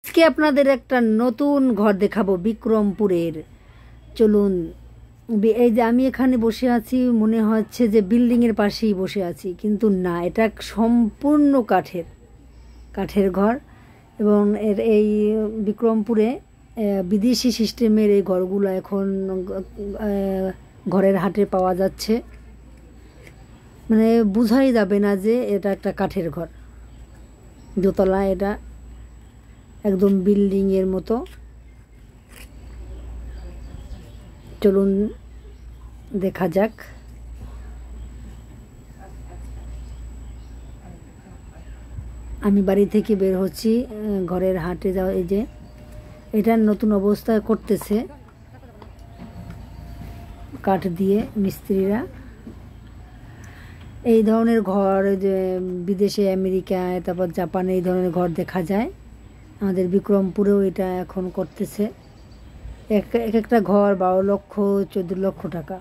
আজকে আপনাদের একটা নতুন ঘর দেখাবো বিক্রমপুরের। চলুন, এই যে আমি এখানে বসে আছি, মনে হচ্ছে যে বিল্ডিংয়ের পাশেই বসে আছি, কিন্তু না, এটা সম্পূর্ণ কাঠের ঘর। এবং এই বিক্রমপুরে বিদেশি সিস্টেমের এই ঘরগুলো এখন ঘরের হাটে পাওয়া যাচ্ছে। মানে বোঝাই যাবে না যে এটা একটা কাঠের ঘর। দোতলা, এটা একদম বিল্ডিংয়ের মতো। চলুন দেখা যাক। আমি বাড়ি থেকে বের হচ্ছি, ঘরের হাটে যাওয়া। এই যে এটা নতুন অবস্থায় করতেছে কাঠ দিয়ে মিস্ত্রিরা। এই ধরনের ঘর যে বিদেশে, আমেরিকায়, তারপর জাপানে এই ধরনের ঘর দেখা যায়। আমাদের বিক্রমপুরেও এটা এখন করতেছে। এক একটা ঘর 12 লক্ষ 14 লক্ষ টাকা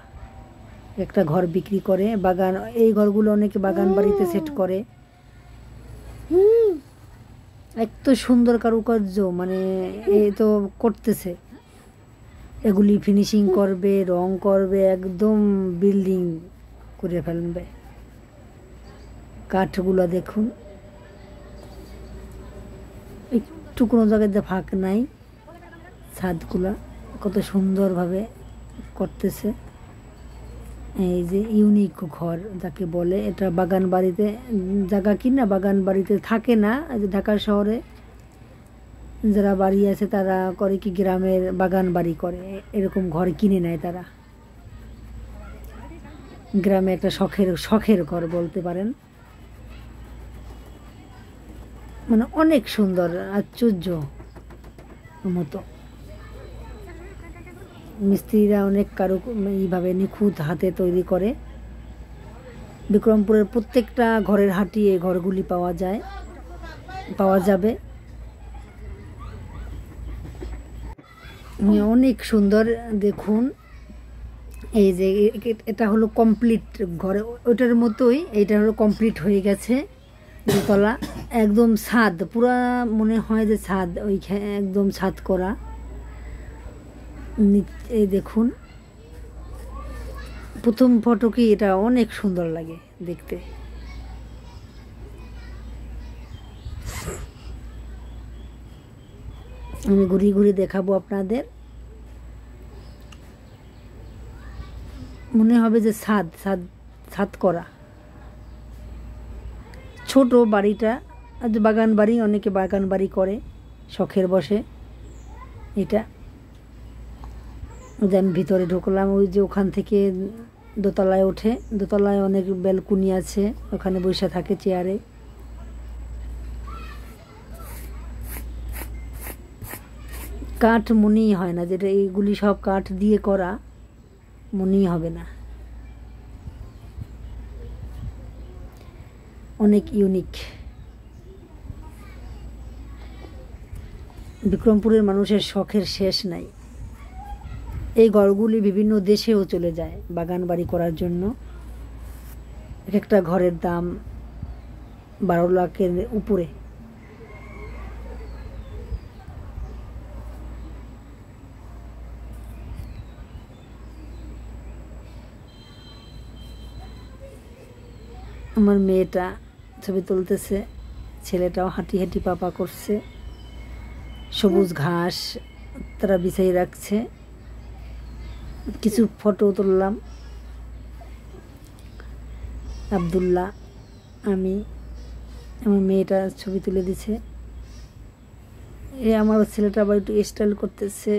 একটা ঘর বিক্রি করে। বাগান, এই ঘরগুলো অনেকে বাগান বাড়িতে সেট করে। এত সুন্দর কারুকার্য, মানে এই তো করতেছে, এগুলি ফিনিশিং করবে, রং করবে, একদম বিল্ডিং করে ফেলবে। কাঠগুলো দেখুন, একটু কোনো জায়গায় ফাঁক নাই। ছাদগুলা কত সুন্দরভাবে করতেছে। এই যে ইউনিক ঘর যাকে বলে, এটা বাগান বাড়িতে জায়গা কিনা বাগান বাড়িতে থাকে না। যে ঢাকা শহরে যারা বাড়ি আছে তারা করে কি, গ্রামের বাগান বাড়ি করে, এরকম ঘর কিনে নেয় তারা। গ্রামে একটা শখের ঘর বলতে পারেন। মানে অনেক সুন্দর, আশ্চর্য মতো। মিস্ত্রিরা অনেক এইভাবে নিখুঁত হাতে তৈরি করে। বিক্রমপুরের প্রত্যেকটা ঘরের হাটে এই ঘরগুলি পাওয়া যাবে। অনেক সুন্দর দেখুন। এই যে এটা হলো কমপ্লিট ঘর, ওইটার মতোই এইটা হলো কমপ্লিট হয়ে গেছে। দোতলা, একদম ছাদ, পুরা মনে হয় যে ছাদ, ওইখানে একদম ছাদ করা। এই দেখুন, প্রথম ফটো কি, এটা অনেক সুন্দর লাগে দেখতে। আমি ঘুরি ঘুরি দেখাবো আপনাদের। মনে হবে যে ছাদ করা। ছোট বাড়িটা, আজ বাগান বাড়ি, অনেকে বাগান বাড়ি করে শখের বসে। এটা যে আমি ভিতরে ঢুকলাম, ওই যে ওখান থেকে দোতলায় ওঠে। দোতলায় অনেক ব্যালকনি আছে, ওখানে বসে থাকে চেয়ারে। কাঠ মনেই হয় না, যেটা এইগুলি সব কাঠ দিয়ে করা, মনেই হবে না। অনেক ইউনিক। বিক্রমপুরের মানুষের শখের শেষ নাই। এই ঘরগুলি বিভিন্ন দেশেও চলে যায় বাগান বাড়ি করার জন্য। এক একটা ঘরের দাম 12 লাখের উপরে। আমার মেয়েটা ছবি তুলতেছে, ছেলেটাও হাঁটি হাঁটি পাপা করছে। সবুজ ঘাস তারা বিছাই রাখছে। কিছু ফটো তুললাম। আব্দুল্লাহ, আমি, আমার মেয়েটা ছবি তুলে দিছে। আমার ছেলেটা আবার একটু স্টাইল করতেছে,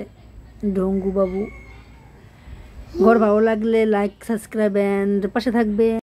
ঢঙ্গু বাবু। ঘর ভালো লাগলে লাইক, সাবস্ক্রাইব এন্ড পাশে থাকবে।